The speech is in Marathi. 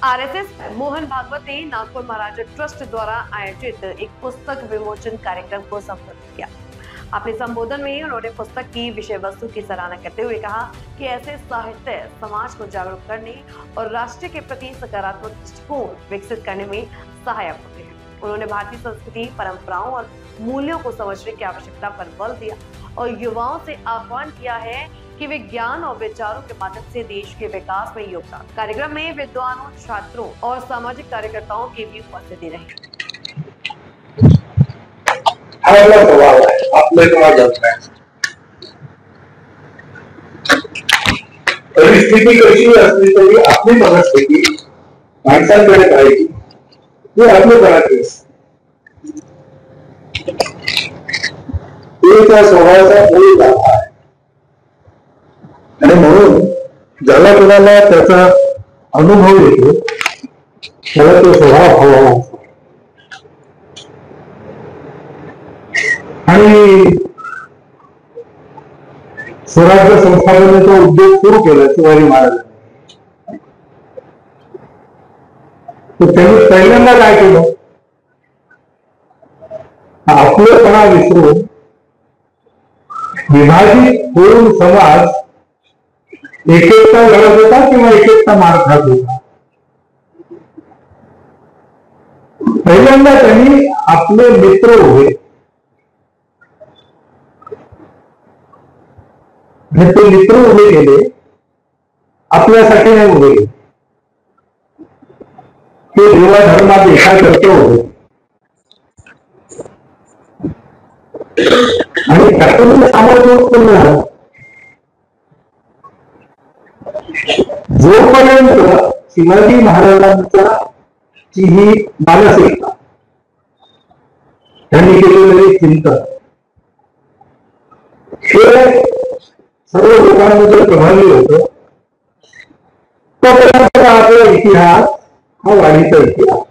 आरएसएस मोहन भागवत ने नागपुर महाराजा ट्रस्ट द्वारा आयोजित एक पुस्तक विमोचन कार्यक्रम को संबोधित किया। अपने संबोधन में उन्होंने पुस्तक की विषय वस्तु की सराहना करते हुए कहा कि ऐसे साहित्य समाज को जागरूक करने और राष्ट्र के प्रति सकारात्मक दृष्टिकोण विकसित करने में सहायक होते हैं। उन्होंने भारतीय संस्कृति, परंपराओं और मूल्यों को समझने की आवश्यकता पर बल दिया और युवाओं से आह्वान किया है कि वे ज्ञान और विचारों के माध्यम से देश के विकास में योगदान। कार्यक्रम में विद्वानों, छात्रों और सामाजिक कार्यकर्ताओं की भी उपस्थिति रही। सवाल है, आपने कहा जाता है परिस्थिती कशी असली तरी आपली मनस्थिती माणसांकडे पाहिजे हे आपलं करायचं त्या स्वभावाचा मूळ गाभा आहे आणि म्हणून ज्याला कोणाला त्याचा अनुभव येतो त्याला तो स्वभाव हवा असतो आणि स्वराज्य संस्थापनेचा उद्योग सुरू केला शिवाजी महाराजांनी। तर त्यांनी पहिल्यांदा काय केलं, आपलेपणा विसरून विभाजित होऊन समाज एकेकटा लढत होता किंवा एकेकटा मार खात होता। पहिल्यांदा त्यांनी आपले मित्र उभे, ते मित्र उभे केले, आपल्यासाठी नाही उभे केले। ते देवा धर्मात एकाग्रता होते आणि त्यातून सामर्थ्य उत्पन्न झालं। जोपर्यंत शिवाजी महाराजांचा ची ही मानसिकता, त्यांनी केलेले चिंतन हे सर्व लोकांमध्ये प्रभावी होतं, तोपर्यंत आपला इतिहास हा वाढीचा इतिहास।